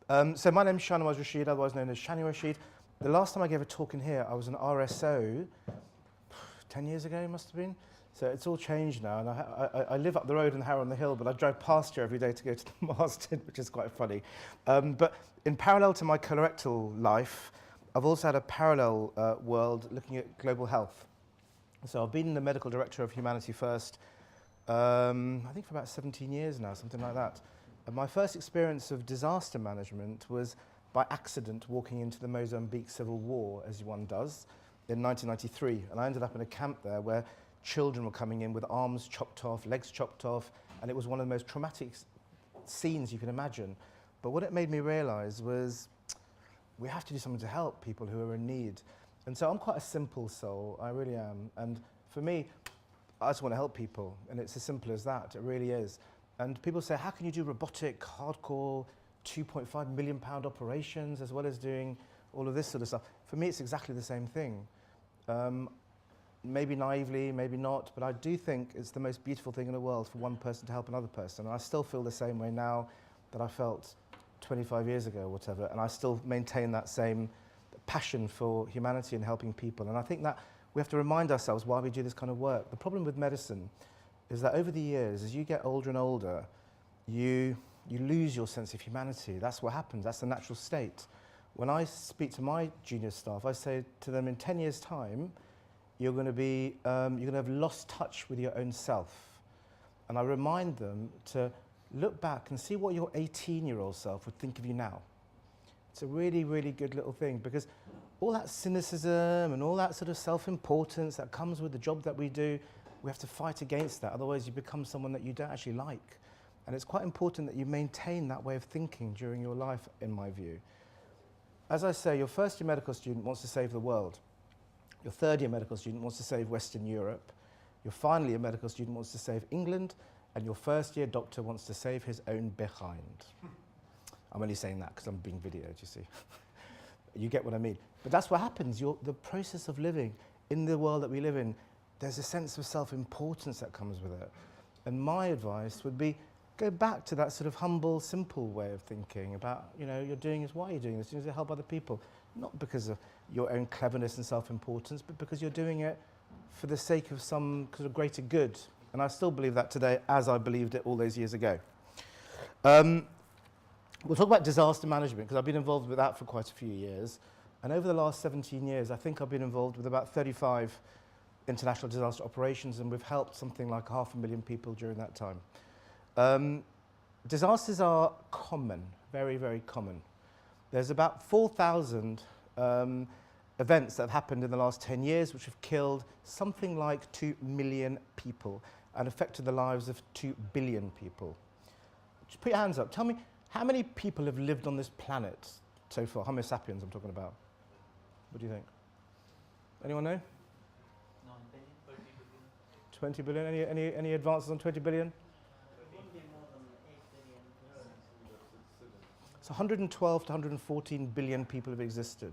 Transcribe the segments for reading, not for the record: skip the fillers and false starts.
So my name's Shahnawaz Rashid, otherwise known as Shani Rashid. The last time I gave a talk in here, I was an RSO 10 years ago, it must have been. So it's all changed now, and I live up the road in Harrow on the Hill, but I drive past here every day to go to the Marsden, which is quite funny. But in parallel to my colorectal life, I've also had a parallel world looking at global health. So I've been the medical director of Humanity First, I think for about 17 years now, something like that. And my first experience of disaster management was by accident walking into the Mozambique Civil War, as one does, in 1993. And I ended up in a camp there where children were coming in with arms chopped off, legs chopped off, and it was one of the most traumatic scenes you can imagine. But what it made me realize was we have to do something to help people who are in need. And so I'm quite a simple soul, I really am. And for me, I just want to help people, and it's as simple as that, it really is. And people say, how can you do robotic, hardcore, £2.5 million operations as well as doing all of this sort of stuff? For me, it's exactly the same thing. Maybe naively, maybe not, but I do think it's the most beautiful thing in the world for one person to help another person. And I still feel the same way now that I felt 25 years ago or whatever, and I still maintain that same passion for humanity and helping people. And I think that we have to remind ourselves why we do this kind of work. The problem with medicine is that over the years, as you get older and older, you lose your sense of humanity. That's what happens, that's the natural state. When I speak to my junior staff, I say to them, in 10 years' time, you're going to have lost touch with your own self. And I remind them to look back and see what your 18-year-old self would think of you now. It's a really, really good little thing, because all that cynicism and all that sort of self-importance that comes with the job that we do, we have to fight against that. Otherwise, you become someone that you don't actually like. And it's quite important that you maintain that way of thinking during your life, in my view. As I say, your first-year medical student wants to save the world. Your third-year medical student wants to save Western Europe. Your final-year medical student wants to save England. And your first-year doctor wants to save his own behind. I'm only saying that because I'm being videoed, you see. You get what I mean. But that's what happens. The process of living in the world that we live in, there's a sense of self-importance that comes with it. And my advice would be, go back to that sort of humble, simple way of thinking about, you're doing this, why are you doing this? You're doing it to help other people. Not because of your own cleverness and self-importance, but because you're doing it for the sake of some sort of greater good. And I still believe that today, as I believed it all those years ago. We'll talk about disaster management, because I've been involved with that for quite a few years. And over the last 17 years, I think I've been involved with about 35 international disaster operations, and we've helped something like 500,000 people during that time. Disasters are common, very, very common. There's about 4,000 events that have happened in the last 10 years, which have killed something like 2 million people and affected the lives of 2 billion people. Just put your hands up. Tell me, how many people have lived on this planet so far? Homo sapiens, I'm talking about. What do you think? Anyone know? 20 billion. Any advances on 20 billion? So 112 to 114 billion people have existed.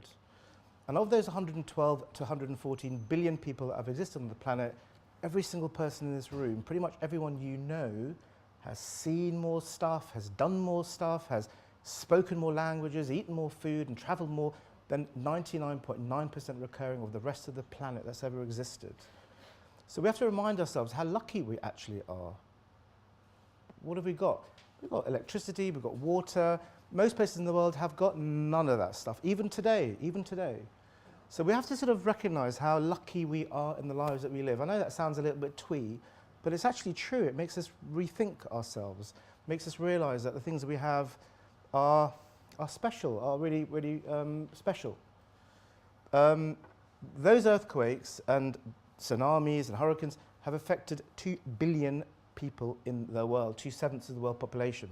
And of those 112 to 114 billion people that have existed on the planet, every single person in this room, pretty much everyone you know, has seen more stuff, has done more stuff, has spoken more languages, eaten more food, and traveled more than 99.9% recurring of the rest of the planet that's ever existed. So we have to remind ourselves how lucky we actually are. What have we got? We've got electricity, we've got water. Most places in the world have got none of that stuff, even today, even today. So we have to sort of recognize how lucky we are in the lives that we live. I know that sounds a little bit twee, but it's actually true. It makes us rethink ourselves, makes us realize that the things that we have are special, are really, really special. Those earthquakes and tsunamis and hurricanes have affected 2 billion people in the world, 2/7 of the world population.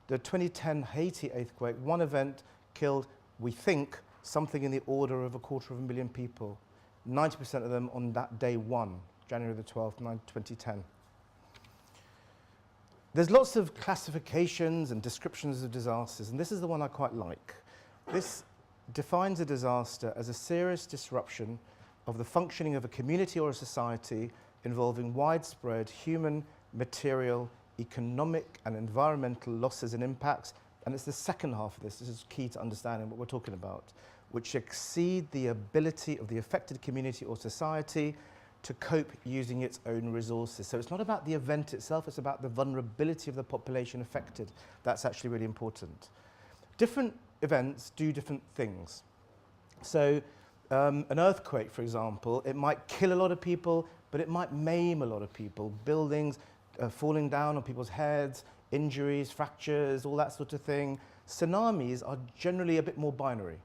The 2010 Haiti earthquake, one event killed, we think, something in the order of 250,000 people, 90% of them on that day one, January the 12th, 2010. There's lots of classifications and descriptions of disasters, and this is the one I quite like. This defines a disaster as a serious disruption of the functioning of a community or a society involving widespread human, material, economic and environmental losses and impacts and it's the second half of this is key to understanding what we're talking about, which exceed the ability of the affected community or society to cope using its own resources. So it's not about the event itself, it's about the vulnerability of the population affected. That's actually really important. Different events do different things. So an earthquake, for example, it might kill a lot of people, but it might maim a lot of people. Buildings falling down on people's heads, injuries, fractures, all that sort of thing. Tsunamis are generally a bit more binary.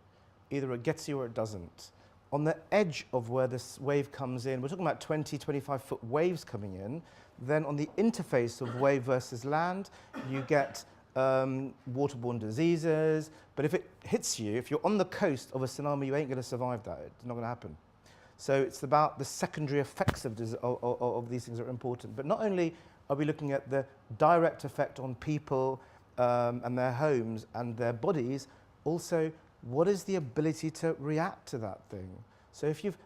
Either it gets you or it doesn't. On the edge of where this wave comes in, we're talking about 20, 25-foot waves coming in. Then on the interface of wave versus land, you get waterborne diseases. But if it hits you, if you're on the coast of a tsunami, you ain't going to survive that. It's not going to happen. So it's about the secondary effects of these things that are important. But not only are we looking at the direct effect on people and their homes and their bodies, also what is the ability to react to that thing? So if you've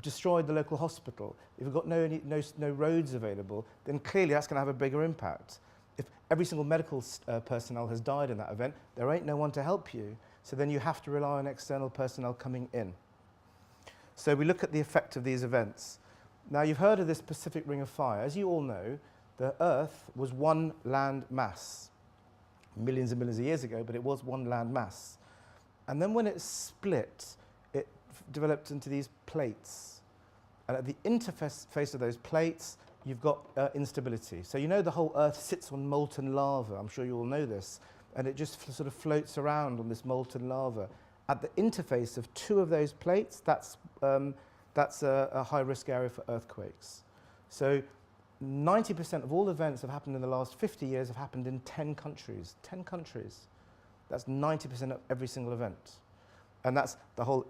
destroyed the local hospital, if you've got no roads available, then clearly that's going to have a bigger impact. If every single medical personnel has died in that event, there ain't no one to help you. So then you have to rely on external personnel coming in. So we look at the effect of these events. Now you've heard of this Pacific Ring of Fire. As you all know, the Earth was one land mass. Millions and millions of years ago, but it was one land mass. And then when it split, it developed into these plates. And at the interface of those plates, you've got instability. So you know the whole Earth sits on molten lava. I'm sure you all know this. And it just sort of floats around on this molten lava. At the interface of two of those plates, that's a high-risk area for earthquakes. So 90% of all events that have happened in the last 50 years have happened in 10 countries. 10 countries. That's 90% of every single event. And that's the whole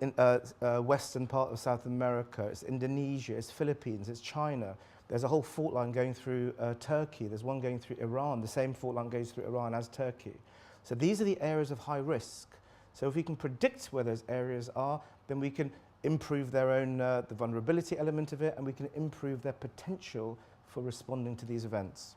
western part of South America. It's Indonesia, it's Philippines, it's China. There's a whole fault line going through Turkey. There's one going through Iran. The same fault line goes through Iran as Turkey. So these are the areas of high risk. So if we can predict where those areas are, then we can improve their own, the vulnerability element of it, and we can improve their potential for responding to these events.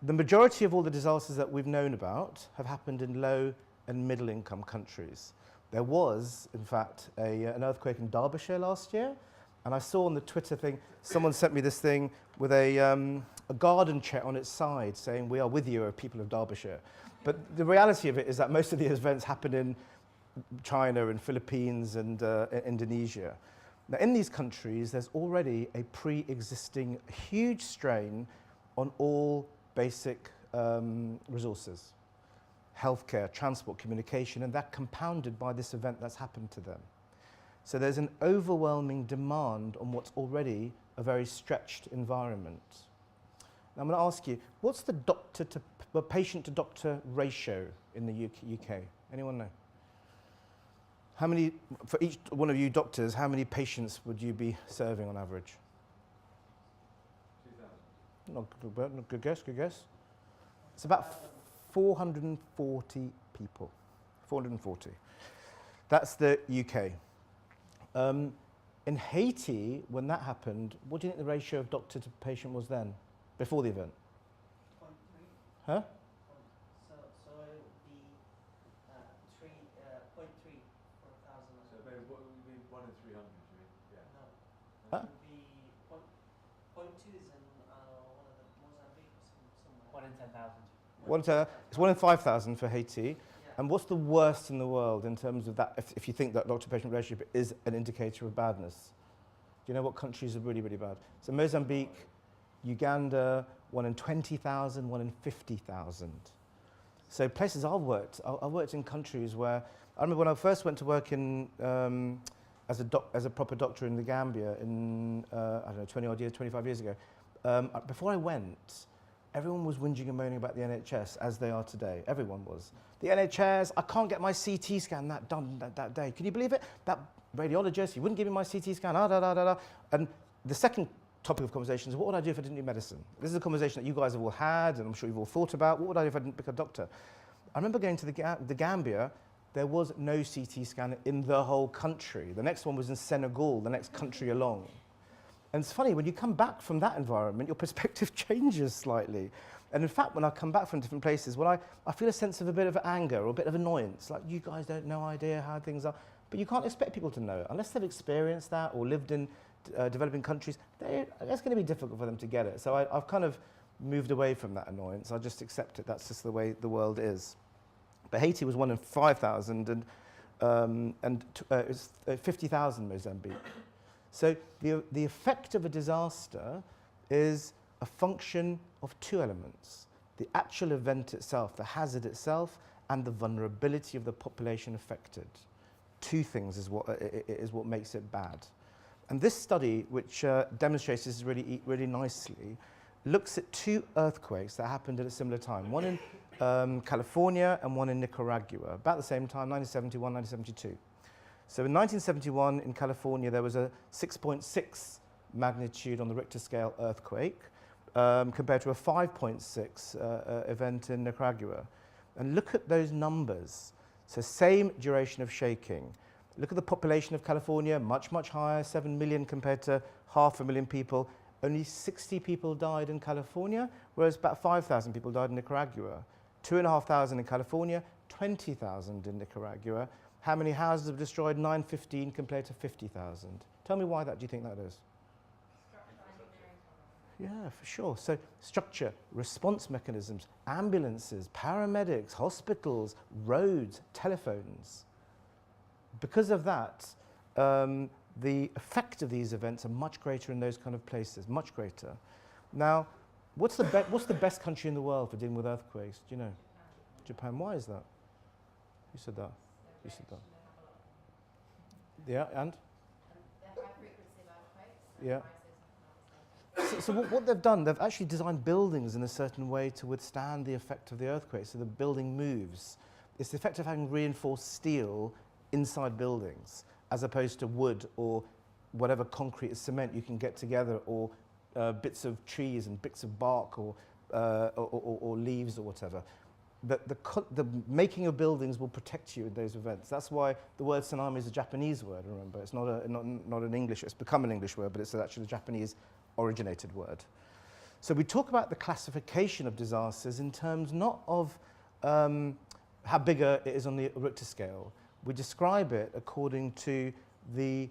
The majority of all the disasters that we've known about have happened in low and middle income countries. There was, in fact, an earthquake in Derbyshire last year, and I saw on the Twitter thing, someone sent me this thing with a garden chair on its side saying, "We are with you, people of Derbyshire." But the reality of it is that most of the events happen in China and Philippines and Indonesia. Now, in these countries, there's already a pre-existing huge strain on all basic resources, healthcare, transport, communication, and that compounded by this event that's happened to them. So there's an overwhelming demand on what's already a very stretched environment. Now I'm going to ask you, what's the patient-to-doctor ratio in the UK? Anyone know? How many, for each one of you doctors, how many patients would you be serving on average? 2,000. Good guess, good guess. It's about 440 people. 440. That's the UK. In Haiti, when that happened, what do you think the ratio of doctor to patient was then, before the event? 0.3. Huh? So it would be 0.3 per 1,000. So maybe 1 in 300, you mean? Yeah. No. Huh? It would be 0.2 is in one of the Mozambique or somewhere. 1 in 10,000. It's 1 in 5,000 for Haiti. And what's the worst in the world in terms of that, if you think that doctor-patient relationship is an indicator of badness? Do you know what countries are really, really bad? So Mozambique, Uganda, 1 in 20,000, 1 in 50,000. So places I've worked in countries where, I remember when I first went to work in, as a proper doctor in the Gambia in, I don't know, 20 odd years, 25 years ago. Before I went, everyone was whinging and moaning about the NHS, as they are today. Everyone was. The NHS, I can't get my CT scan done that day. Can you believe it? That radiologist, he wouldn't give me my CT scan, And the second topic of conversation is, what would I do if I didn't do medicine? This is a conversation that you guys have all had, and I'm sure you've all thought about. What would I do if I didn't become a doctor? I remember going to the Gambia. There was no CT scan in the whole country. The next one was in Senegal, the next country along. And it's funny, when you come back from that environment, your perspective changes slightly. And in fact, when I come back from different places, I feel a sense of a bit of anger or a bit of annoyance, like you guys don't know idea how things are. But you can't expect people to know unless they've experienced that or lived in developing countries. It's going to be difficult for them to get it. So I've kind of moved away from that annoyance. I just accept it. That's just the way the world is. But Haiti was 1 in 5,000, and it's 50,000 Mozambique. So the effect of a disaster is a function of two elements: the actual event itself, the hazard itself, and the vulnerability of the population affected. Two things is what makes it bad. And this study, which demonstrates this really nicely, looks at two earthquakes that happened at a similar time, one in California and one in Nicaragua, about the same time, 1971, 1972. So in 1971 in California, there was a 6.6 magnitude on the Richter scale earthquake, compared to a 5.6 event in Nicaragua. And look at those numbers. So same duration of shaking. Look at the population of California, much, much higher, 7 million compared to 500,000 people. Only 60 people died in California, whereas about 5,000 people died in Nicaragua. 2,500 in California, 20,000 in Nicaragua. How many houses were destroyed? 915 compared to 50,000. Tell me why do you think that is? Yeah, for sure. So structure, response mechanisms, ambulances, paramedics, hospitals, roads, telephones. Because of that, the effect of these events are much greater in those kind of places, much greater. Now, what's the best country in the world for dealing with earthquakes? Do you know? Japan. Why is that? You said that. You said that. Yeah, and? The high frequency of earthquakes. Yeah. So what they've done, they've actually designed buildings in a certain way to withstand the effect of the earthquake, so the building moves. It's the effect of having reinforced steel inside buildings, as opposed to wood or whatever concrete cement you can get together, or bits of trees and bits of bark or leaves or whatever. The making of buildings will protect you in those events. That's why the word tsunami is a Japanese word, remember. It's not an English, it's become an English word, but it's actually a Japanese originated word. So we talk about the classification of disasters in terms not of how big it is on the Richter scale. We describe it according to the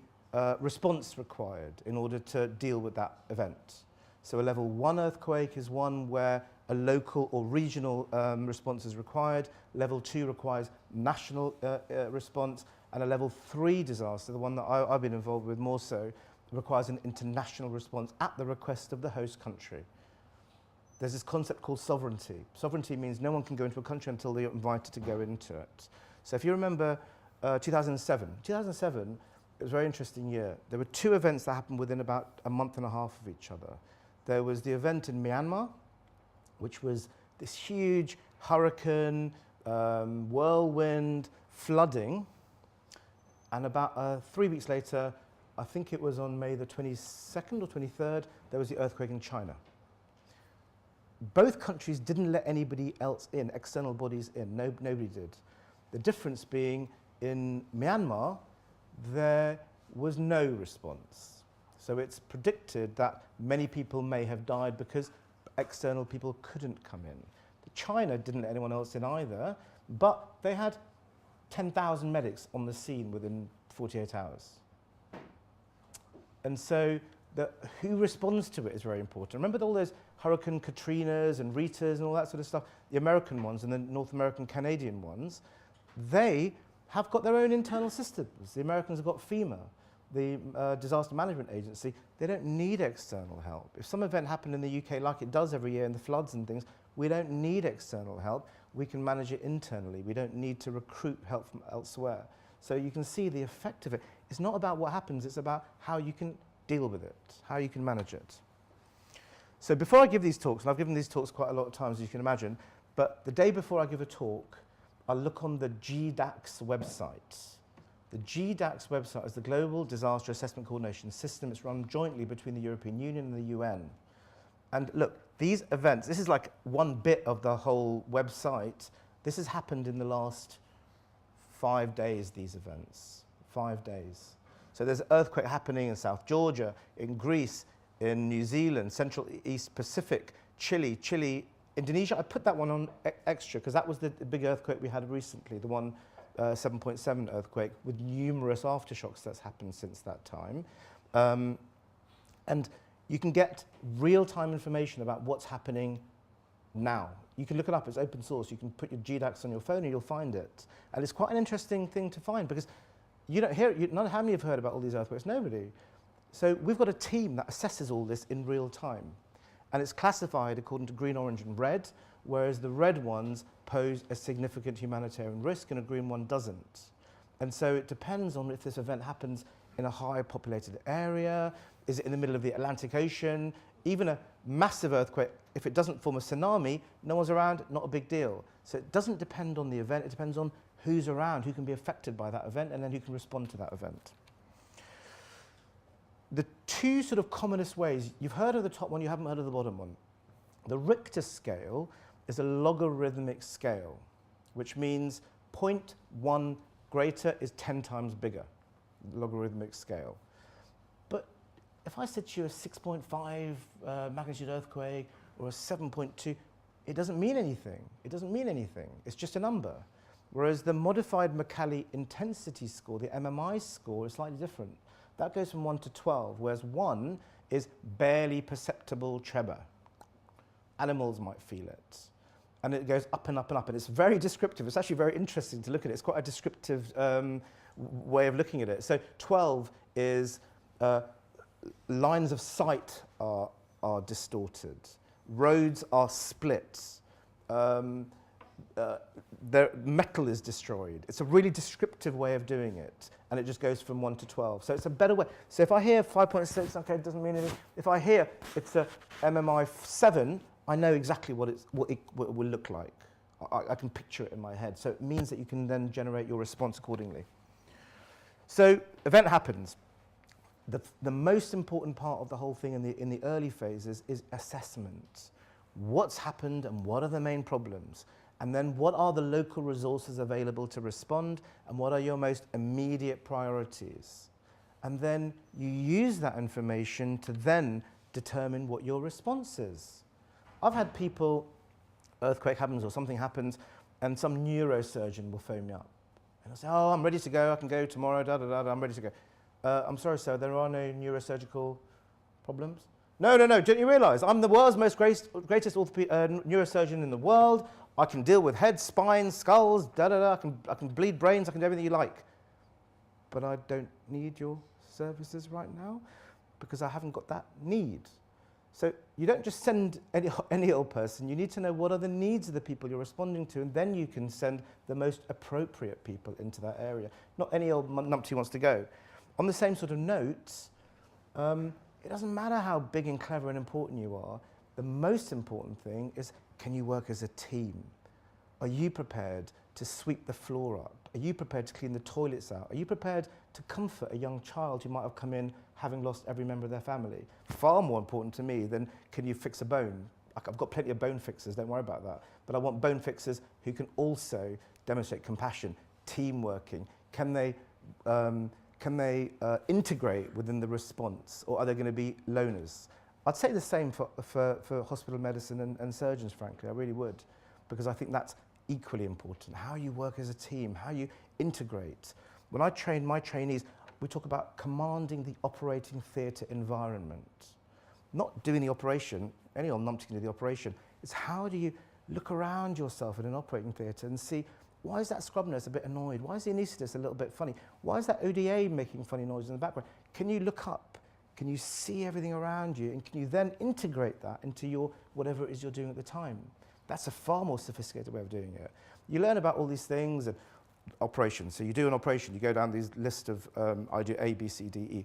response required in order to deal with that event. So a level 1 earthquake is one where a local or regional response is required. Level 2 requires national response. And a level 3 disaster, the one that I've been involved with more so, requires an international response at the request of the host country. There's this concept called sovereignty. Sovereignty means no one can go into a country until they're invited to go into it. So if you remember 2007, it was a very interesting year. There were two events that happened within about a month and a half of each other. There was the event in Myanmar, which was this huge hurricane, whirlwind, flooding. And about 3 weeks later, I think it was on May the 22nd or 23rd, there was the earthquake in China. Both countries didn't let anybody else in, external bodies in. Nobody did. The difference being in Myanmar, there was no response. So it's predicted that many people may have died because external people couldn't come in. China didn't let anyone else in either, but they had 10,000 medics on the scene within 48 hours. And so who responds to it is very important. Remember all those Hurricane Katrinas and Ritas and all that sort of stuff? The American ones and the North American, Canadian ones, they have got their own internal systems. The Americans have got FEMA, the Disaster Management Agency. They don't need external help. If some event happened in the UK like it does every year in the floods and things, we don't need external help. We can manage it internally. We don't need to recruit help from elsewhere. So you can see the effect of it. It's not about what happens, it's about how you can deal with it, how you can manage it. So before I give these talks, and I've given these talks quite a lot of times, as you can imagine, but the day before I give a talk, I'll look on the GDAX website. The GDAX website is the Global Disaster Assessment Coordination System. It's run jointly between the European Union and the UN. And look, these events, this is like one bit of the whole website. This has happened in the last 5 days, these events, 5 days. So there's an earthquake happening in South Georgia, in Greece, in New Zealand, Central East Pacific, Chile, Indonesia, I put that one on extra because that was the big earthquake we had recently, the one 7.7 earthquake with numerous aftershocks that's happened since that time. And you can get real-time information about what's happening now. You can look it up, it's open source. You can put your GDAX on your phone and you'll find it. And it's quite an interesting thing to find because you don't hear it. Not how many have heard about all these earthquakes? Nobody. So we've got a team that assesses all this in real time. And it's classified according to green, orange, and red, whereas the red ones pose a significant humanitarian risk and a green one doesn't. And so it depends on if this event happens in a high populated area, is it in the middle of the Atlantic Ocean, even a massive earthquake, if it doesn't form a tsunami, no one's around, not a big deal. So it doesn't depend on the event, it depends on who's around, who can be affected by that event, and then who can respond to that event. The two sort of commonest ways, you've heard of the top one, you haven't heard of the bottom one. The Richter scale is a logarithmic scale, which means 0.1 greater is 10 times bigger, logarithmic scale. But if I said to you a 6.5 magnitude earthquake or a 7.2, it doesn't mean anything. It doesn't mean anything. It's just a number. Whereas the modified Mercalli intensity score, the MMI score, is slightly different. That goes from 1 to 12, whereas 1 is barely perceptible tremor. Animals might feel it. And it goes up and up and up, and it's very descriptive. It's actually very interesting to look at it. It's quite a descriptive way of looking at it. So 12 is lines of sight are distorted. Roads are split. The metal is destroyed. It's a really descriptive way of doing it, and it just goes from 1 to 12. So it's a better way. So if I hear 5.6, okay, it doesn't mean anything. If I hear it's a MMI 7, I know exactly what it will look like. I can picture it in my head. So it means that you can then generate your response accordingly. So event happens. The most important part of the whole thing in the early phases is assessment. What's happened and what are the main problems? And then what are the local resources available to respond, and what are your most immediate priorities? And then you use that information to then determine what your response is. I've had people, earthquake happens or something happens, and some neurosurgeon will phone me up. And I'll say, oh, I'm ready to go, I can go tomorrow, I'm ready to go. I'm sorry, sir, there are no neurosurgical problems? No, don't you realise? I'm the world's most greatest neurosurgeon in the world. I can deal with heads, spines, skulls, I can bleed brains, I can do everything you like. But I don't need your services right now because I haven't got that need. So you don't just send any old person, you need to know what are the needs of the people you're responding to, and then you can send the most appropriate people into that area. Not any old numpty wants to go. On the same sort of note, it doesn't matter how big and clever and important you are. The most important thing is, can you work as a team? Are you prepared to sweep the floor up? Are you prepared to clean the toilets out? Are you prepared to comfort a young child who might have come in having lost every member of their family? Far more important to me than can you fix a bone? I've got plenty of bone fixers, don't worry about that. But I want bone fixers who can also demonstrate compassion, team working. Can they integrate within the response, or are they going to be loners? I'd say the same for hospital medicine and surgeons, frankly. I really would, because I think that's equally important. How you work as a team, how you integrate. When I train my trainees, we talk about commanding the operating theatre environment. Not doing the operation, any old numpty can do the operation. It's how do you look around yourself in an operating theatre and see, why is that scrub nurse a bit annoyed? Why is the anaesthetist a little bit funny? Why is that ODA making funny noises in the background? Can you look up? Can you see everything around you? And can you then integrate that into your whatever it is you're doing at the time? That's a far more sophisticated way of doing it. You learn about all these things and operations. So you do an operation, you go down these list of, I do A, B, C, D, E.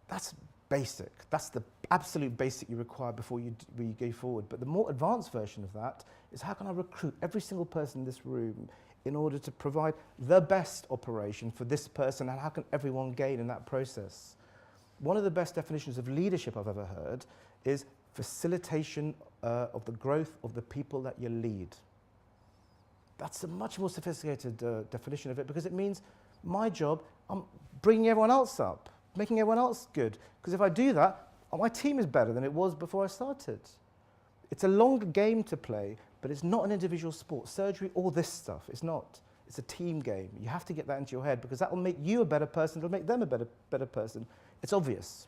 That's basic. That's the absolute basic you require before you go forward. But the more advanced version of that is, how can I recruit every single person in this room in order to provide the best operation for this person, and how can everyone gain in that process? One of the best definitions of leadership I've ever heard is facilitation of the growth of the people that you lead. That's a much more sophisticated definition of it, because it means my job, I'm bringing everyone else up, making everyone else good. Because if I do that, my team is better than it was before I started. It's a longer game to play, but it's not an individual sport. Surgery or this stuff, it's not. It's a team game. You have to get that into your head because that will make you a better person, it'll make them a better person. It's obvious.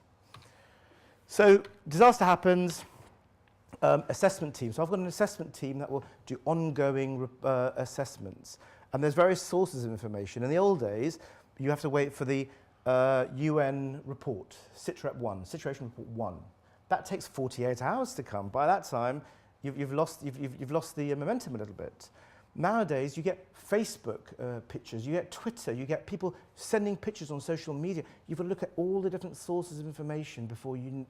So disaster happens, assessment team. So I've got an assessment team that will do ongoing assessments. And there's various sources of information. In the old days, you have to wait for the UN report, SITREP 1, Situation Report 1. That takes 48 hours to come. By that time, you've lost the momentum a little bit. Nowadays, you get Facebook pictures, you get Twitter, you get people sending pictures on social media. You've got to look at all the different sources of information before you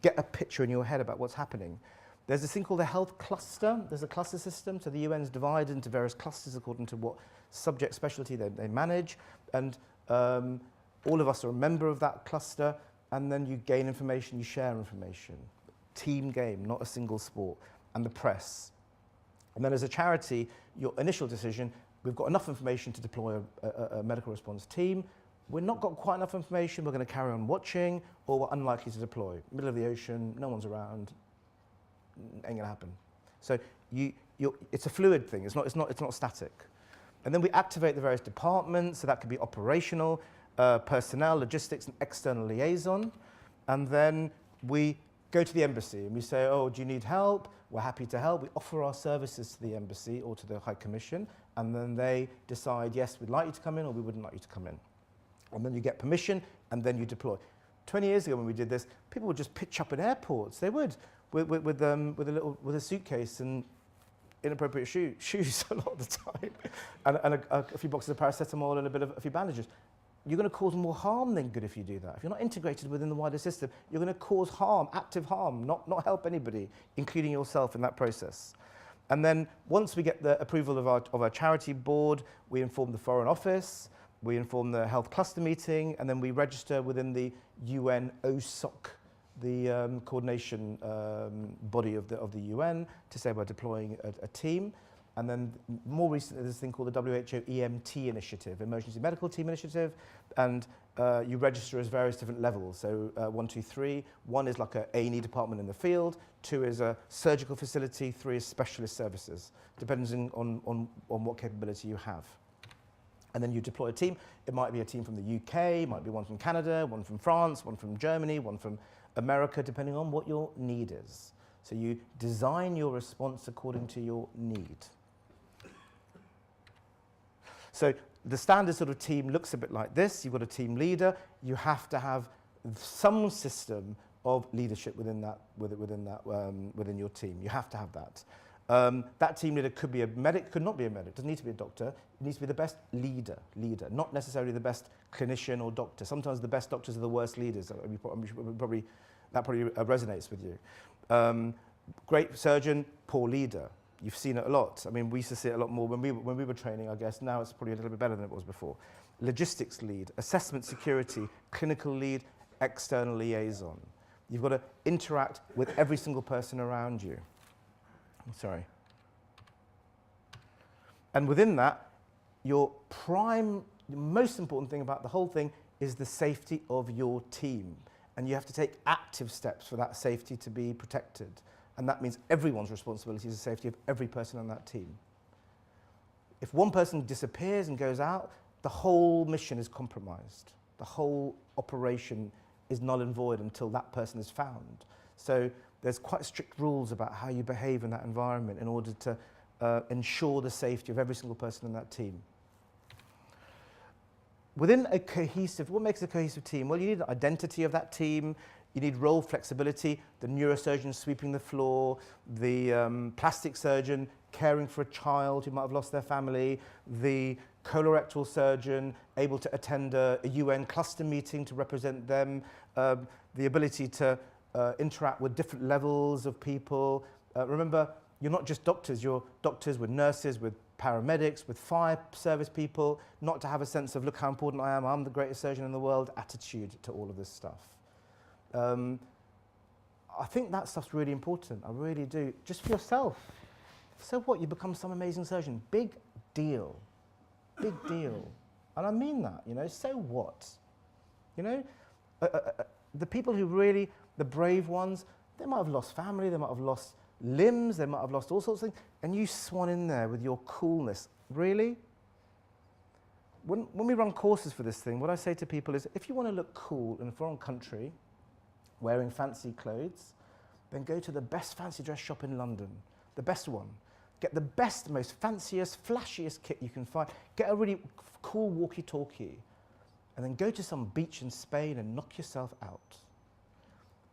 get a picture in your head about what's happening. There's this thing called the health cluster. There's a cluster system, so the UN's divided into various clusters according to what subject specialty they manage, and all of us are a member of that cluster, and then you gain information, you share information. Team game, not a single sport, and the press. And then as a charity, your initial decision, we've got enough information to deploy a medical response team. We've not got quite enough information, we're going to carry on watching, or we're unlikely to deploy. Middle of the ocean, no one's around, ain't going to happen. So it's a fluid thing, it's not static. And then we activate the various departments, so that could be operational, personnel, logistics, and external liaison. And then we go to the embassy and we say, oh, do you need help? We're happy to help. We offer our services to the embassy or to the High Commission, and then they decide, yes, we'd like you to come in or we wouldn't like you to come in. And then you get permission, and then you deploy. 20 years ago when we did this, people would just pitch up at airports. They would, with a suitcase and inappropriate shoes a lot of the time, and a few boxes of paracetamol and a few bandages. You're going to cause more harm than good if you do that. If you're not integrated within the wider system, you're going to cause harm, active harm, not help anybody, including yourself in that process. And then once we get the approval of our charity board, we inform the Foreign Office, we inform the health cluster meeting, and then we register within the UN OSOC, the coordination body of the UN, to say we're deploying a team. And then more recently, there's this thing called the WHO EMT initiative, Emergency Medical Team Initiative, and you register as various different levels. So 1, 2, 3. 1 is like a A&E department in the field. 2 is a surgical facility. 3 is specialist services, depending on what capability you have. And then you deploy a team. It might be a team from the UK, it might be one from Canada, one from France, one from Germany, one from America, depending on what your need is. So you design your response according to your need. So the standard sort of team looks a bit like this. You've got a team leader. You have to have some system of leadership within your team. You have to have that. That team leader could be a medic, could not be a medic, doesn't need to be a doctor. It needs to be the best leader, not necessarily the best clinician or doctor. Sometimes the best doctors are the worst leaders. That probably resonates with you. Great surgeon, poor leader. You've seen it a lot. I mean, we used to see it a lot more when we were training, I guess. Now it's probably a little bit better than it was before. Logistics lead, assessment security, clinical lead, external liaison. You've got to interact with every single person around you. Sorry. And within that, your most important thing about the whole thing is the safety of your team. And you have to take active steps for that safety to be protected. And that means everyone's responsibility is the safety of every person on that team. If one person disappears and goes out, the whole mission is compromised. The whole operation is null and void until that person is found. So there's quite strict rules about how you behave in that environment in order to ensure the safety of every single person in that team. Within a cohesive, what makes a cohesive team? Well, you need the identity of that team. You need role flexibility, the neurosurgeon sweeping the floor, the plastic surgeon caring for a child who might have lost their family, the colorectal surgeon able to attend a UN cluster meeting to represent them, the ability to interact with different levels of people. Remember, you're not just doctors, you're doctors with nurses, with paramedics, with fire service people, not to have a sense of, look how important I am, I'm the greatest surgeon in the world, attitude to all of this stuff. I think that stuff's really important, I really do. Just for yourself. So what, you become some amazing surgeon. Big deal. Big deal. And I mean that, you know, so what? You know, the people who really, the brave ones, They might have lost family, they might have lost limbs, they might have lost all sorts of things, and you swan in there with your coolness. Really? When we run courses for this thing, what I say to people is, if you want to look cool in a foreign country, wearing fancy clothes, then go to the best fancy dress shop in London, the best one. Get the best, most fanciest, flashiest kit you can find. Get a really cool walkie-talkie, and then go to some beach in Spain and knock yourself out.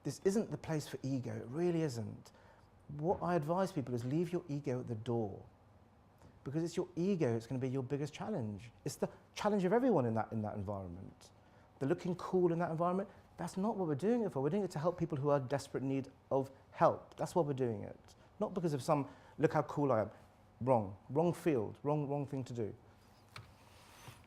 This isn't the place for ego, it really isn't. What I advise people is leave your ego at the door, because it's your ego that's going to be your biggest challenge. It's the challenge of everyone in that environment. The looking cool in that environment, that's not what we're doing it for. We're doing it to help people who are in desperate need of help. That's why we're doing it. Not because of some, look how cool I am. Wrong field, wrong thing to do.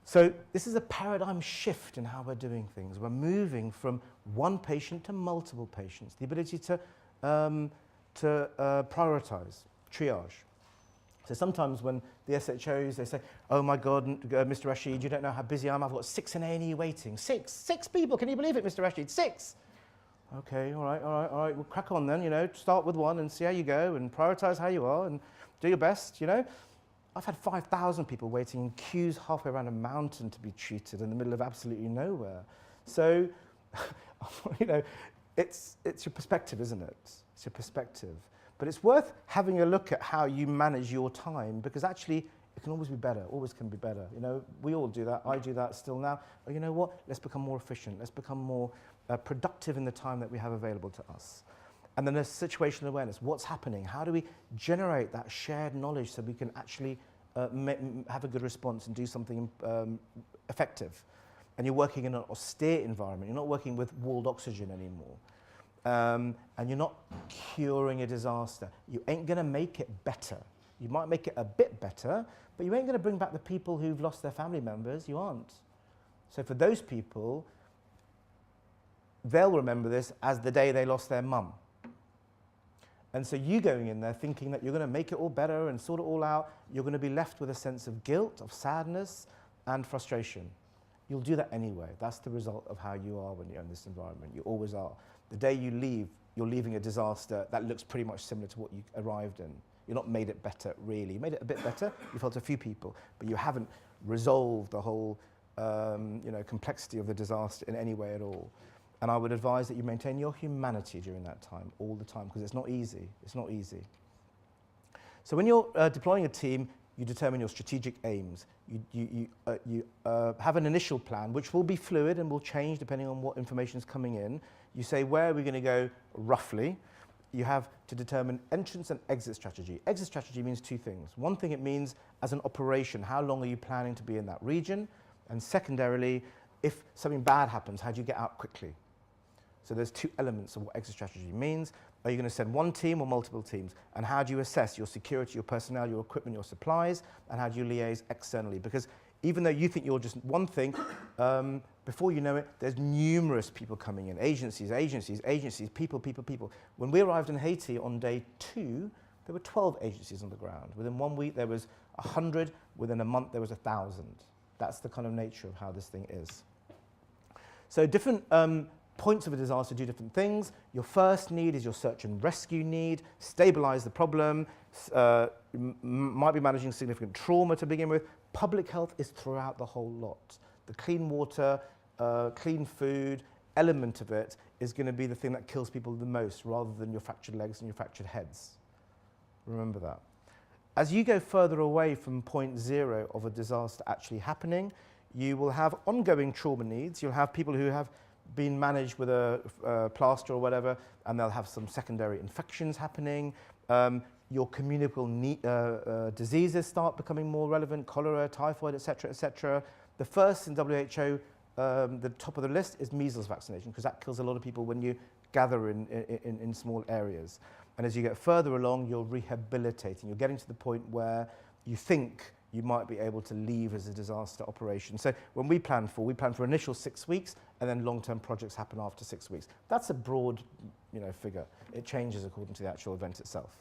So this is a paradigm shift in how we're doing things. We're moving from one patient to multiple patients. The ability to prioritize, triage. So sometimes when the SHOs, they say, oh my God, Mr. Rashid, you don't know how busy I am. I've got 6 in A&E waiting. Six people. Can you believe it, Mr. Rashid? 6. Okay, all right. We'll crack on then, you know. Start with one and see how you go and prioritize how you are and do your best, you know. I've had 5,000 people waiting in queues halfway around a mountain to be treated in the middle of absolutely nowhere. So, you know, it's your perspective, isn't it? It's your perspective. But it's worth having a look at how you manage your time, because actually it can always be better, always can be better. You know, we all do that. I do that still now. But you know what? Let's become more efficient. Let's become more productive in the time that we have available to us. And then there's situational awareness. What's happening? How do we generate that shared knowledge so we can actually have a good response and do something effective? And you're working in an austere environment. You're not working with walled oxygen anymore. And you're not curing a disaster. You ain't going to make it better. You might make it a bit better, but you ain't going to bring back the people who've lost their family members. You aren't. So for those people, they'll remember this as the day they lost their mum. And so you going in there thinking that you're going to make it all better and sort it all out, you're going to be left with a sense of guilt, of sadness, and frustration. You'll do that anyway. That's the result of how you are when you're in this environment. You always are. The day you leave, you're leaving a disaster that looks pretty much similar to what you arrived in. You're not made it better, really. You made it a bit better. You helped a few people, but you haven't resolved the whole complexity of the disaster in any way at all. And I would advise that you maintain your humanity during that time, all the time, because it's not easy. It's not easy. So when you're deploying a team, you determine your strategic aims. You have an initial plan, which will be fluid and will change depending on what information is coming in. You say, where are we going to go roughly? You have to determine entrance and exit strategy. Exit strategy means 2 things. One thing, it means as an operation, how long are you planning to be in that region? And secondarily, if something bad happens, how do you get out quickly? So there's 2 elements of what exit strategy means. Are you going to send one team or multiple teams? And how do you assess your security, your personnel, your equipment, your supplies? And how do you liaise externally? Because even though you think you're just one thing, before you know it, there's numerous people coming in. Agencies, people. When we arrived in Haiti on day 2, there were 12 agencies on the ground. Within 1 week, there was 100. Within a month, there was 1,000. That's the kind of nature of how this thing is. So different points of a disaster do different things. Your first need is your search and rescue need. Stabilize the problem. Might be managing significant trauma to begin with. Public health is throughout the whole lot. The clean water, clean food element of it is going to be the thing that kills people the most, rather than your fractured legs and your fractured heads. Remember that. As you go further away from point 0 of a disaster actually happening, you will have ongoing trauma needs. You'll have people who have been managed with a plaster or whatever, and they'll have some secondary infections happening. Your communicable diseases start becoming more relevant, cholera, typhoid, etc., etc. The first in WHO, the top of the list, is measles vaccination, because that kills a lot of people when you gather in small areas. And as you get further along, you're rehabilitating. You're getting to the point where you think you might be able to leave as a disaster operation. So when we plan for initial 6 weeks, and then long-term projects happen after 6 weeks. That's a broad, figure. It changes according to the actual event itself.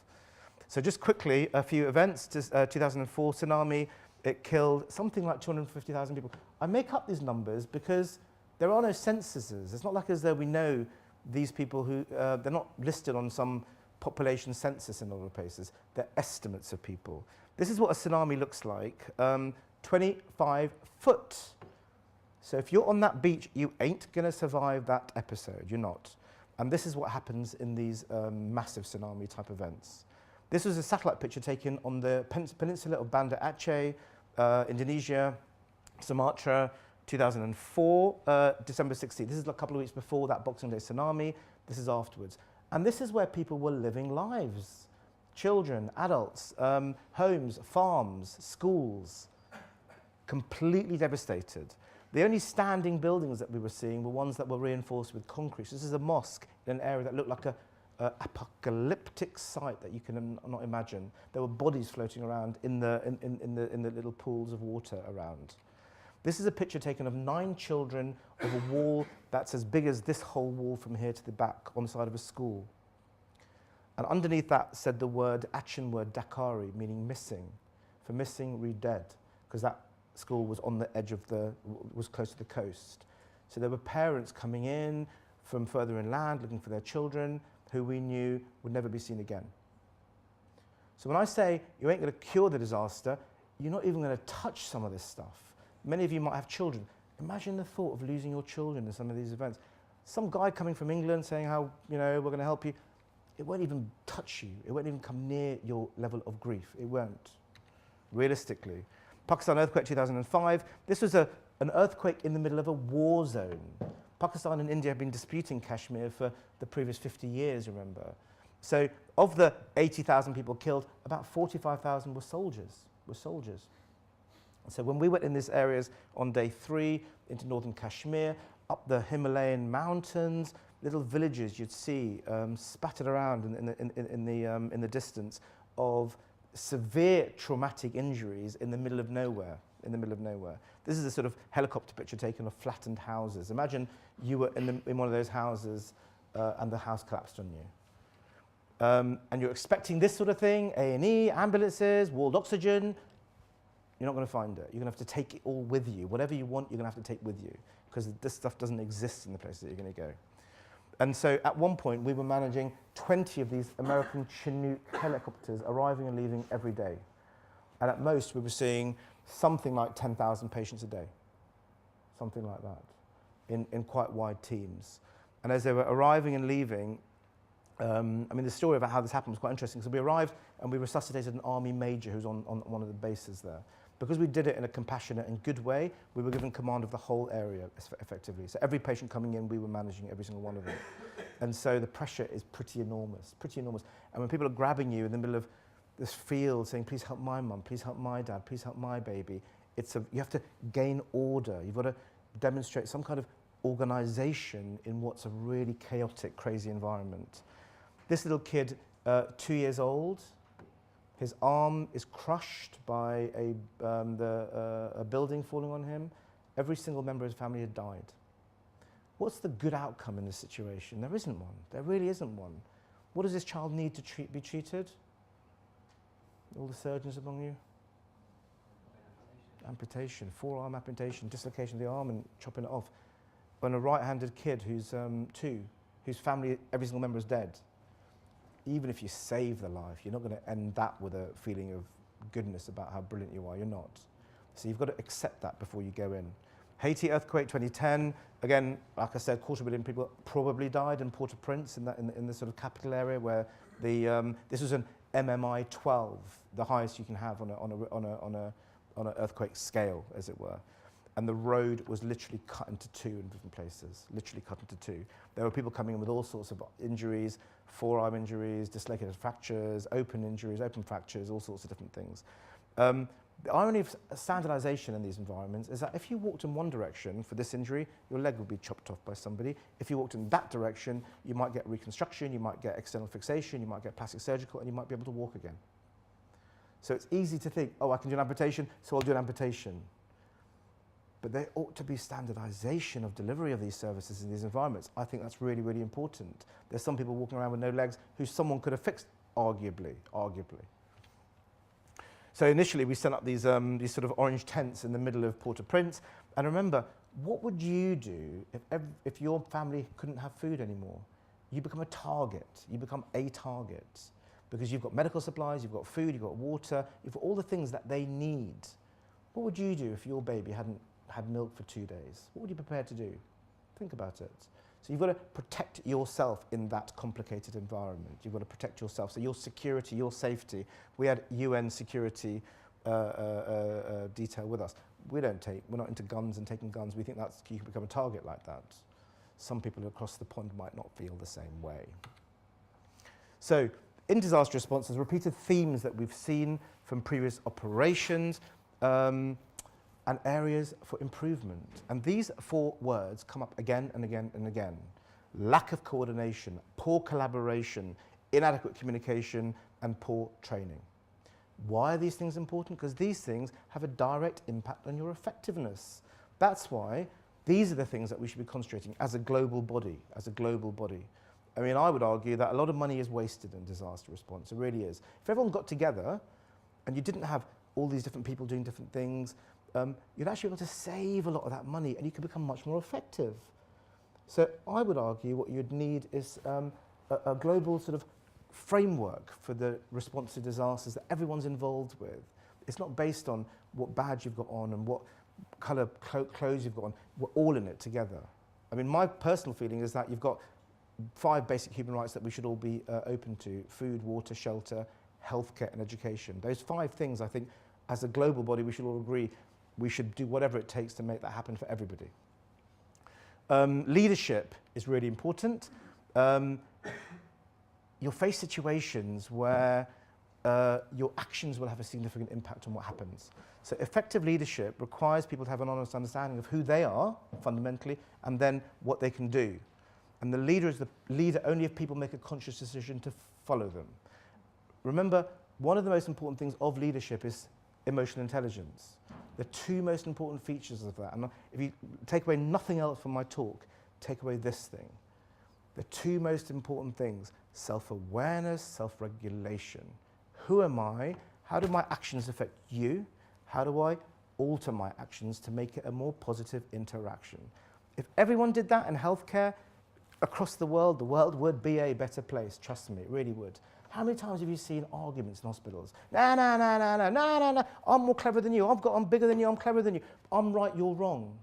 So just quickly, a few events. 2004 tsunami, it killed something like 250,000 people. I make up these numbers because there are no censuses. It's not like as though we know these people who, they're not listed on some population census in a lot of places, they're estimates of people. This is what a tsunami looks like, 25 foot. So if you're on that beach, you ain't gonna survive that episode, you're not. And this is what happens in these massive tsunami type events. This was a satellite picture taken on the peninsula of Banda Aceh, Indonesia, Sumatra, 2004, December 16th. This is a couple of weeks before that Boxing Day tsunami. This is afterwards. And this is where people were living lives. Children, adults, homes, farms, schools, completely devastated. The only standing buildings that we were seeing were ones that were reinforced with concrete. So this is a mosque in an area that looked like a apocalyptic site that you can not imagine. There were bodies floating around in the little pools of water around. This is a picture taken of 9 children of a wall that's as big as this whole wall from here to the back on the side of a school. And underneath that said the word, Achin word, Dakari, meaning missing. For missing, read dead, because that school was on the edge of was close to the coast. So there were parents coming in from further inland looking for their children who we knew would never be seen again. So when I say you ain't going to cure the disaster, you're not even going to touch some of this stuff. Many of you might have children. Imagine the thought of losing your children in some of these events. Some guy coming from England saying how, we're going to help you. It won't even touch you. It won't even come near your level of grief. It won't, realistically. Pakistan earthquake 2005. This was an earthquake in the middle of a war zone. Pakistan and India have been disputing Kashmir for the previous 50 years, remember. So of the 80,000 people killed, about 45,000 were soldiers. So when we went in these areas on day 3 into northern Kashmir, up the Himalayan mountains, little villages you'd see spattered around in the distance of severe traumatic injuries in the middle of nowhere. This is a sort of helicopter picture taken of flattened houses. Imagine you were in one of those houses and the house collapsed on you. And you're expecting this sort of thing, A&E, ambulances, walled oxygen. You're not going to find it. You're going to have to take it all with you. Whatever you want, you're going to have to take with you, because this stuff doesn't exist in the places that you're going to go. And so at one point, we were managing 20 of these American Chinook helicopters arriving and leaving every day. And at most, we were seeing something like 10,000 patients a day, something like that, in quite wide teams. And as they were arriving and leaving, the story about how this happened was quite interesting. So we arrived and we resuscitated an army major who's on one of the bases there. Because we did it in a compassionate and good way, we were given command of the whole area effectively. So every patient coming in, we were managing every single one of them. And so the pressure is pretty enormous. And when people are grabbing you in the middle of this field saying, please help my mum, please help my dad, please help my baby, you have to gain order. You've got to demonstrate some kind of organization in what's a really chaotic, crazy environment. This little kid, 2 years old, his arm is crushed by a building falling on him. Every single member of his family had died. What's the good outcome in this situation? There isn't one. There really isn't one. What does this child need to be treated? All the surgeons among you? Amputation, forearm amputation, dislocation of the arm and chopping it off. On a right-handed kid who's 2, whose family, every single member is dead. Even if you save the life, you're not going to end that with a feeling of goodness about how brilliant you are. You're not. So you've got to accept that before you go in. Haiti earthquake 2010. Again, like I said, 250,000 people probably died in Port-au-Prince in the sort of capital area where this was an MMI 12, the highest you can have on an earthquake scale, as it were. And the road was literally cut into 2 in different places, literally cut into 2. There were people coming in with all sorts of injuries, forearm injuries, dislocated fractures, open injuries, open fractures, all sorts of different things. The irony of standardization in these environments is that if you walked in one direction for this injury, your leg would be chopped off by somebody. If you walked in that direction, you might get reconstruction, you might get external fixation, you might get plastic surgical, and you might be able to walk again. So it's easy to think, oh, I can do an amputation, so I'll do an amputation. But there ought to be standardization of delivery of these services in these environments. I think that's really, really important. There's some people walking around with no legs who someone could have fixed, arguably. So initially we set up these sort of orange tents in the middle of Port-au-Prince. And remember, what would you do if your family couldn't have food anymore? you become a target. You become a target because you've got medical supplies, you've got food, you've got water, you've got all the things that they need. What would you do if your baby hadn't had milk for 2 days? What would you be prepared to do? Think about it. So you've got to protect yourself in that complicated environment. You've got to protect yourself. So your security, your safety. We had UN security detail with us. We're not into guns and taking guns. We think that you can become a target like that. Some people across the pond might not feel the same way. So in disaster response, there's repeated themes that we've seen from previous operations and areas for improvement. And these 4 words come up again and again and again. Lack of coordination, poor collaboration, inadequate communication, and poor training. Why are these things important? Because these things have a direct impact on your effectiveness. That's why these are the things that we should be concentrating as a global body, I mean, I would argue that a lot of money is wasted in disaster response. It really is. If everyone got together and you didn't have all these different people doing different things, you'd actually be able to save a lot of that money and you could become much more effective. So I would argue what you'd need is a global sort of framework for the response to disasters that everyone's involved with. It's not based on what badge you've got on and what colour clothes you've got on. We're all in it together. I mean, my personal feeling is that you've got 5 basic human rights that we should all be open to: food, water, shelter, healthcare, and education. Those 5 things, I think, as a global body, we should all agree we should do whatever it takes to make that happen for everybody. Leadership is really important. You'll face situations where your actions will have a significant impact on what happens. So effective leadership requires people to have an honest understanding of who they are, fundamentally, and then what they can do. And the leader is the leader only if people make a conscious decision to follow them. Remember, one of the most important things of leadership is emotional intelligence. The 2 most important features of that, and if you take away nothing else from my talk, take away this thing. The 2 most important things: self-awareness, self-regulation. Who am I? How do my actions affect you? How do I alter my actions to make it a more positive interaction? If everyone did that in healthcare across the world would be a better place. Trust me, it really would. How many times have you seen arguments in hospitals? No, I'm more clever than you. I'm bigger than you. I'm clever than you. I'm right, you're wrong.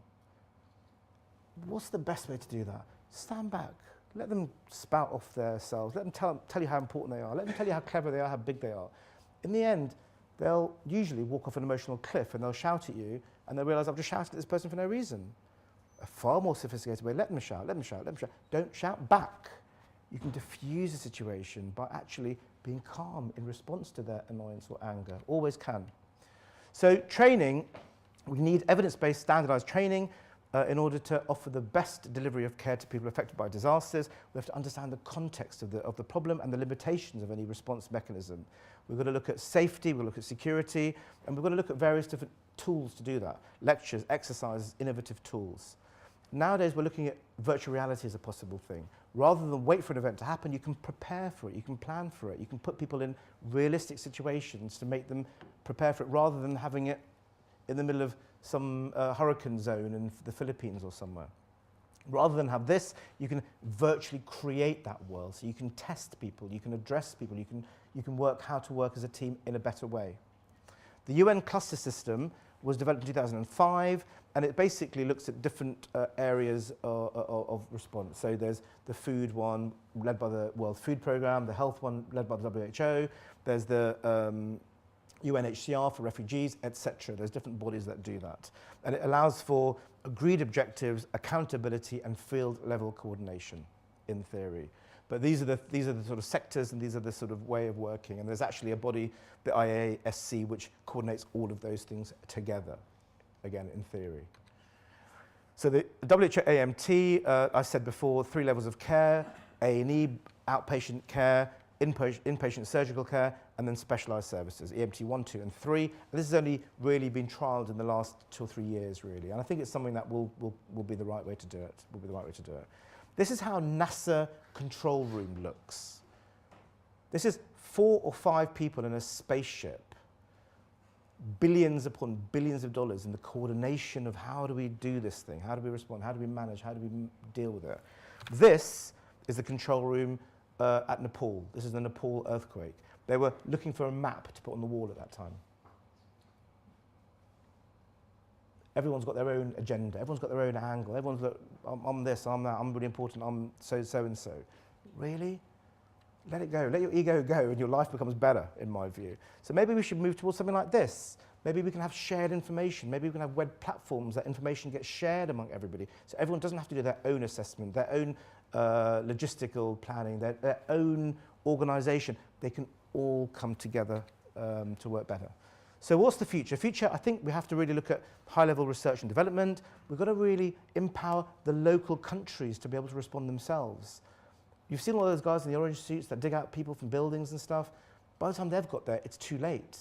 What's the best way to do that? Stand back. Let them spout off themselves. Let them tell you how important they are. Let them tell you how clever they are, how big they are. In the end, they'll usually walk off an emotional cliff and they'll shout at you and they'll realise, I've just shouted at this person for no reason. A far more sophisticated way: let them shout, let them shout, let them shout. Don't shout back. You can diffuse a situation by actually being calm in response to their annoyance or anger. Always can. So training, we need evidence-based standardised training in order to offer the best delivery of care to people affected by disasters. We have to understand the context of the problem and the limitations of any response mechanism. We've got to look at safety, we've got to look at security, and we've got to look at various different tools to do that. Lectures, exercises, innovative tools. Nowadays, we're looking at virtual reality as a possible thing. Rather than wait for an event to happen, you can prepare for it, you can plan for it, you can put people in realistic situations to make them prepare for it, rather than having it in the middle of some hurricane zone in the Philippines or somewhere. Rather than have this, you can virtually create that world. So you can test people, you can address people, you can work how to work as a team in a better way. The UN cluster system was developed in 2005, and it basically looks at different areas of response. So there's the food one, led by the World Food Programme, the health one, led by the WHO, there's the UNHCR for refugees, etc. There's different bodies that do that. And it allows for agreed objectives, accountability, and field-level coordination, in theory. But these are the sort of sectors, and these are the sort of way of working. And there's actually a body, the IASC, which coordinates all of those things together, again, in theory. So the WHO AMT, I said before, 3 levels of care: A&E, outpatient care, inpatient surgical care, and then specialised services, EMT 1, 2, and 3. And this has only really been trialled in the last 2 or 3 years, really. And I think it's something that will be the right way to do it. This is how NASA control room looks. This is 4 or 5 people in a spaceship, billions upon billions of dollars in the coordination of how do we do this thing, how do we respond, how do we manage, how do we deal with it. This is the control room at Nepal. This is the Nepal earthquake. They were looking for a map to put on the wall at that time. Everyone's got their own agenda. Everyone's got their own angle. Everyone's like, I'm this, I'm that, I'm really important, I'm so and so. Really? Let it go. Let your ego go and your life becomes better, in my view. So maybe we should move towards something like this. Maybe we can have shared information. Maybe we can have web platforms that information gets shared among everybody. So everyone doesn't have to do their own assessment, their own logistical planning, their own organisation. They can all come together to work better. So what's the future? Future, I think we have to really look at high-level research and development. We've got to really empower the local countries to be able to respond themselves. You've seen all those guys in the orange suits that dig out people from buildings and stuff. By the time they've got there, it's too late.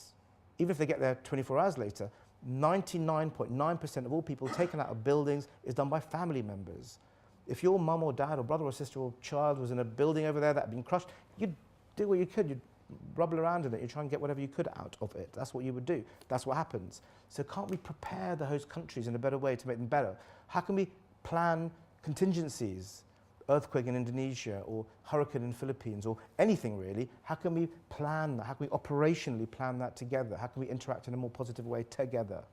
Even if they get there 24 hours later, 99.9% of all people taken out of buildings is done by family members. If your mum or dad or brother or sister or child was in a building over there that had been crushed, you'd do what you could. You'd rubble around in it. You'd try and get whatever you could out of it. That's what you would do. That's what happens. So can't we prepare the host countries in a better way to make them better? How can we plan contingencies? Earthquake in Indonesia or hurricane in Philippines or anything really, how can we plan that? How can we operationally plan that together? How can we interact in a more positive way together?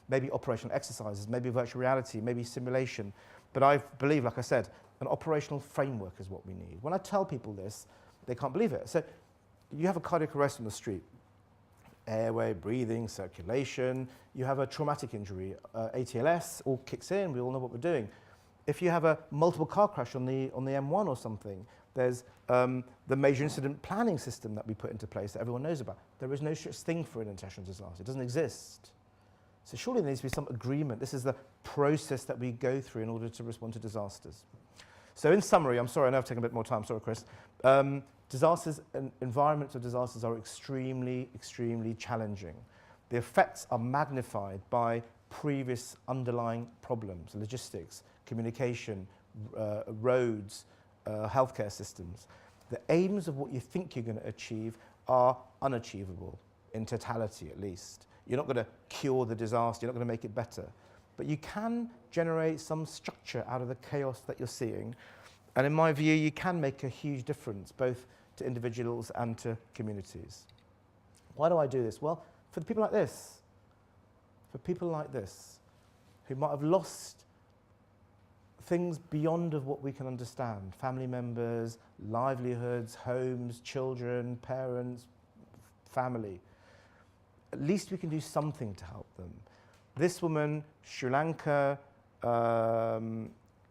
Maybe operational exercises, maybe virtual reality, maybe simulation. But I believe, like I said, an operational framework is what we need. When I tell people this, they can't believe it. So you have a cardiac arrest on the street, airway, breathing, circulation. You have a traumatic injury, ATLS, all kicks in, we all know what we're doing. If you have a multiple car crash on the M1 or something, there's the major incident planning system that we put into place that everyone knows about. There is no such thing for an international disaster. It doesn't exist. So surely there needs to be some agreement. This is the process that we go through in order to respond to disasters. So in summary, I'm sorry, I know I've taken a bit more time, sorry Chris. Disasters and environmental disasters are extremely, extremely challenging. The effects are magnified by previous underlying problems, logistics, communication, roads, healthcare systems. The aims of what you think you're going to achieve are unachievable, in totality at least. You're not going to cure the disaster, you're not going to make it better. But you can generate some structure out of the chaos that you're seeing. And in my view, you can make a huge difference, both to individuals and to communities. Why do I do this? Well, for the people like this. For people like this, who might have lost things beyond of what we can understand, family members, livelihoods, homes, children, parents, family. At least we can do something to help them. This woman, Sri Lanka,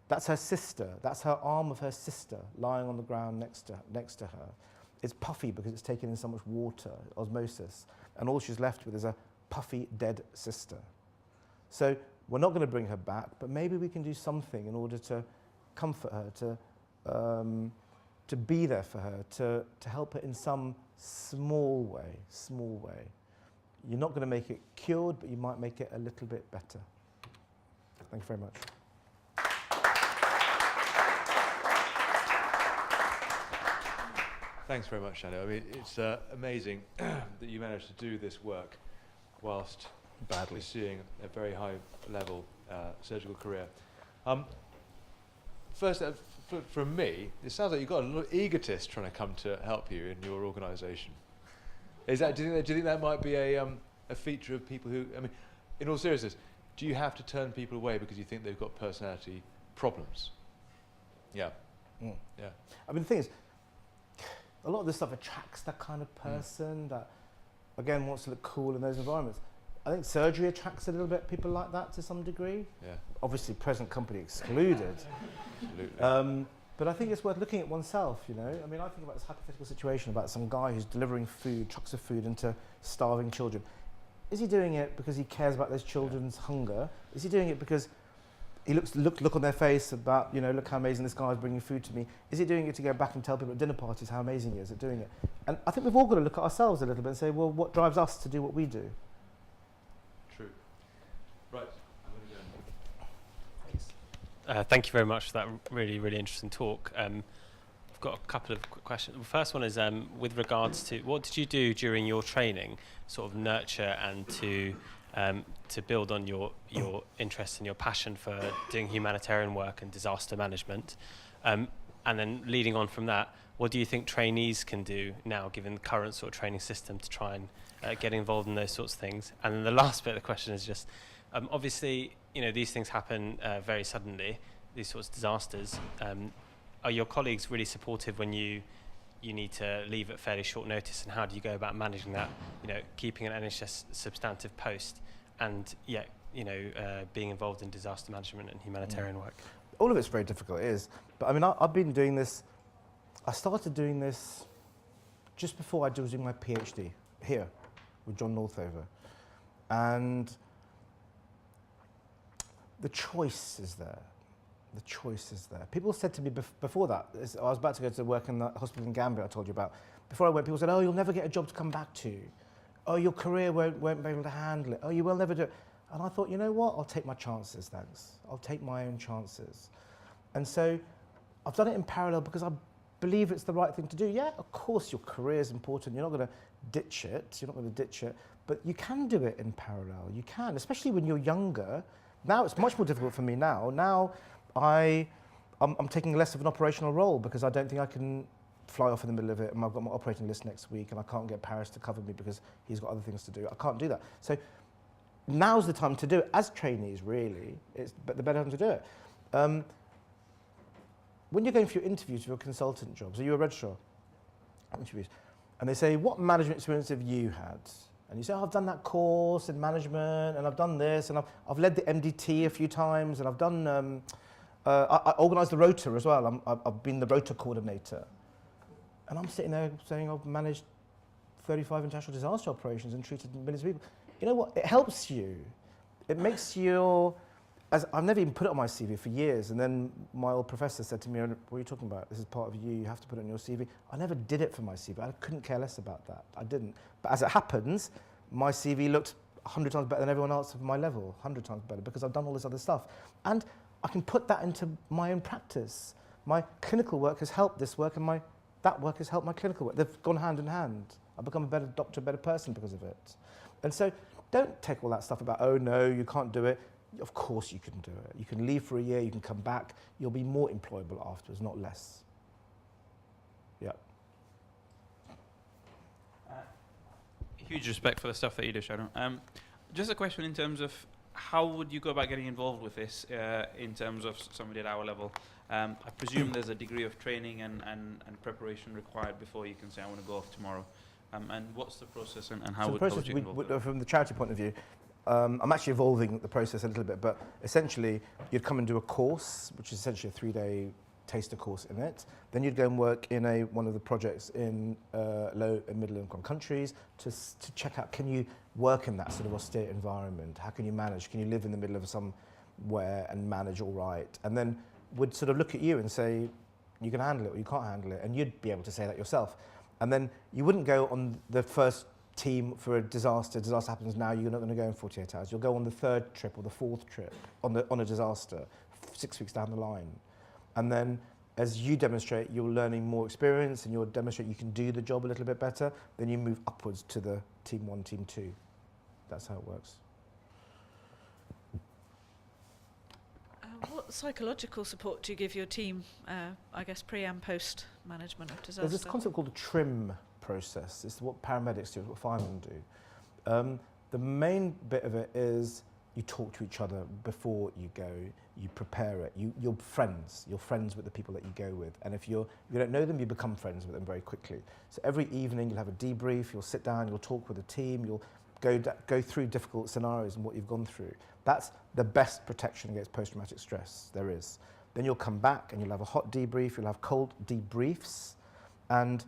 that's her sister. That's her arm of her sister lying on the ground next to her. It's puffy because it's taken in so much water, osmosis, and all she's left with is a puffy, dead sister. So we're not going to bring her back, but maybe we can do something in order to comfort her, to be there for her, to help her in some small way. You're not going to make it cured, but you might make it a little bit better. Thank you very much. Thanks very much, Shano. I mean, it's amazing that you managed to do this work whilst pursuing a very high-level surgical career. First, from me, it sounds like you've got a little egotist trying to come to help you in your organisation. Is that? Do you think that might be a feature of people who? I mean, in all seriousness, do you have to turn people away because you think they've got personality problems? Yeah. Mm. Yeah. I mean, the thing is, a lot of this stuff attracts that kind of person that, again, wants to look cool in those environments. I think surgery attracts a little bit people like that to some degree. Yeah. Obviously, present company excluded. Absolutely. But I think it's worth looking at oneself, you know. I mean, I think about this hypothetical situation about some guy who's delivering food, trucks of food into starving children. Is he doing it because he cares about those children's hunger? Is he doing it because he look on their face about, you know, look how amazing this guy is bringing food to me? Is he doing it to go back and tell people at dinner parties how amazing he is at doing it? And I think we've all got to look at ourselves a little bit and say, well, what drives us to do what we do? True. Right. Thank you very much for that really, really interesting talk. I've got a couple of quick questions. The first one is with regards to what did you do during your training, sort of nurture and to build on your interest and your passion for doing humanitarian work and disaster management. And then leading on from that, what do you think trainees can do now, given the current sort of training system, to try and get involved in those sorts of things? And then the last bit of the question is just, obviously, these things happen very suddenly, these sorts of disasters. Are your colleagues really supportive when you need to leave at fairly short notice, and how do you go about managing that, keeping an NHS substantive post and yet, being involved in disaster management and humanitarian work? All of it's very difficult, it is. But I mean, I've been doing this, I started doing this just before I was doing my PhD here with John Northover. And the choice is there. The choice is there. People said to me before that, I was about to go to work in the hospital in Gambia I told you about. Before I went, people said, oh, you'll never get a job to come back to. Oh, your career won't be able to handle it. Oh, you will never do it. And I thought, you know what? I'll take my chances, thanks. I'll take my own chances. And so I've done it in parallel because I believe it's the right thing to do. Yeah, of course your career is important. You're not going to ditch it. You're not going to ditch it. But you can do it in parallel. You can, especially when you're younger. Now it's much more difficult for me now. Now I'm taking less of an operational role because I don't think I can fly off in the middle of it, and I've got my operating list next week and I can't get Paris to cover me because he's got other things to do. I can't do that. So now's the time to do it as trainees, really. It's the better time to do it. When you're going for your interviews for your consultant jobs, are you a registrar? Interviews, and they say, what management experience have you had? And you say, oh, I've done that course in management, and I've done this, and I've led the MDT a few times, and I've done, I organised the rota as well. I've been the rota coordinator. And I'm sitting there saying I've managed 35 international disaster operations and treated millions of people. You know what? It helps you. It makes you, I've never even put it on my CV for years, and then my old professor said to me, what are you talking about? This is part of you have to put it on your CV. I never did it for my CV. I couldn't care less about that. I didn't. But as it happens, my CV looked 100 times better than everyone else of my level, 100 times better, because I've done all this other stuff. And I can put that into my own practice. My clinical work has helped this work, and that work has helped my clinical work. They've gone hand in hand. I've become a better doctor, a better person because of it. And so don't take all that stuff about, oh no, you can't do it. Of course you can do it. You can leave for a year, you can come back, you'll be more employable afterwards, not less. Yeah. Huge respect for the stuff that you do, Sharon. Just a question in terms of how would you go about getting involved with this in terms of somebody at our level? I presume there's a degree of training and preparation required before you can say, I want to go off tomorrow. And what's the process and how would you get involved? From the charity point of view, I'm actually evolving the process a little bit, but essentially you'd come and do a course, which is essentially a 3-day taster course in it. Then you'd go and work in one of the projects in low and middle income countries to check out, can you work in that sort of austere environment? How can you manage? Can you live in the middle of somewhere and manage all right? And then would sort of look at you and say, you can handle it or you can't handle it, and you'd be able to say that yourself. And then you wouldn't go on the first team for a disaster. Disaster happens now, you're not going to go in 48 hours. You'll go on the 3rd trip or the 4th trip on a disaster, 6 weeks down the line. And then as you demonstrate, you're learning more experience and you'll demonstrate you can do the job a little bit better, then you move upwards to the team 1, team 2. That's how it works. What psychological support do you give your team, I guess, pre and post management of disaster? There's this concept called the TRIM process. It's what paramedics do, it's what firemen do. The main bit of it is you talk to each other before you go, you prepare it, you're friends with the people that you go with, and if you don't know them, you become friends with them very quickly. So every evening you'll have a debrief, you'll sit down, you'll talk with the team, you'll go through difficult scenarios and what you've gone through. That's the best protection against post-traumatic stress there is. Then you'll come back and you'll have a hot debrief, you'll have cold debriefs, and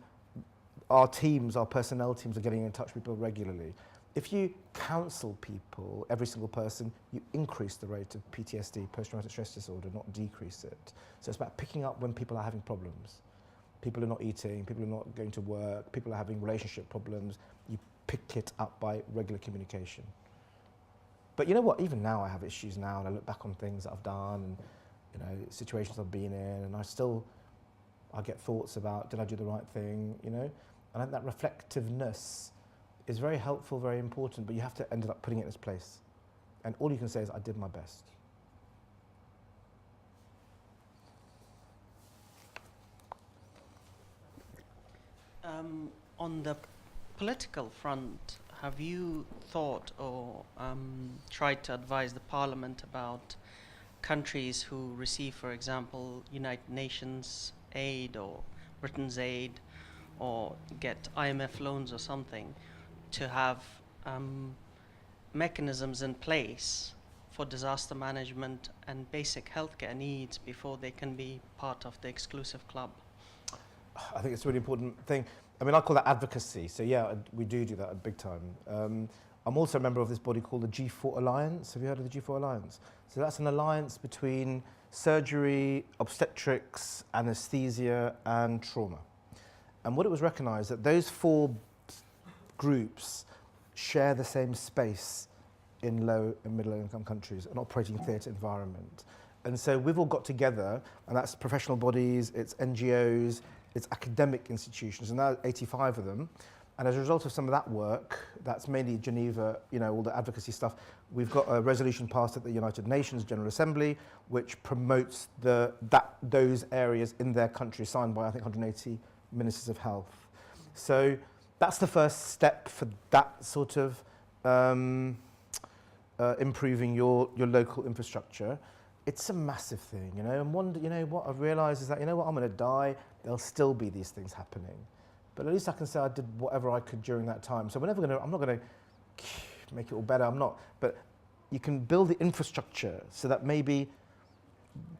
our personnel teams are getting in touch with people regularly. If you counsel people, every single person, you increase the rate of PTSD, post-traumatic stress disorder, not decrease it. So it's about picking up when people are having problems. People are not eating, people are not going to work, people are having relationship problems. You pick it up by regular communication. But you know what, even now I have issues now, and I look back on things that I've done, and situations I've been in, and I get thoughts about, did I do the right thing, And I think that reflectiveness is very helpful, very important, but you have to end up putting it in its place. And all you can say is, I did my best. On the political front, have you thought or tried to advise the Parliament about countries who receive, for example, United Nations aid or Britain's aid or get IMF loans or something, to have mechanisms in place for disaster management and basic healthcare needs before they can be part of the exclusive club? I think it's a really important thing. I mean, I call that advocacy. So yeah, we do that at big time. I'm also a member of this body called the G4 Alliance. Have you heard of the G4 Alliance? So that's an alliance between surgery, obstetrics, anesthesia, and trauma. And what it was recognised that those 4 groups share the same space in low and middle income countries, an operating theatre environment. And so we've all got together, and that's professional bodies, it's NGOs, it's academic institutions, and there are 85 of them. And as a result of some of that work, that's mainly Geneva, you know, all the advocacy stuff, we've got a resolution passed at the United Nations General Assembly, which promotes those areas in their country, signed by, I think, 180 ministers of health. So that's the first step for that sort of improving your local infrastructure. It's a massive thing, you know, and you know, what I've realised is that, you know what, I'm going to die, there'll still be these things happening. But at least I can say I did whatever I could during that time. So I'm not going to make it all better, I'm not. But you can build the infrastructure so that maybe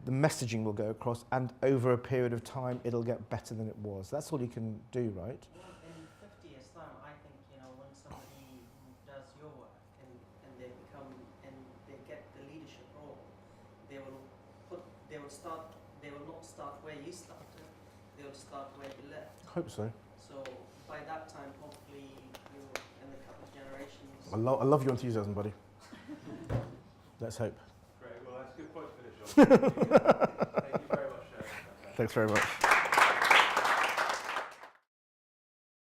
the messaging will go across, and over a period of time, it'll get better than it was. That's all you can do, right? Well, in 50 years' time, I think, you know, when somebody who does your work and they become, and they get the leadership role, they will not start where you started, they will start where you left. I hope so. So by that time, hopefully, you, in a couple of generations. I love your enthusiasm, buddy. Let's hope. Great. Well, that's a good point to finish on. Thank you very much. Thanks very much.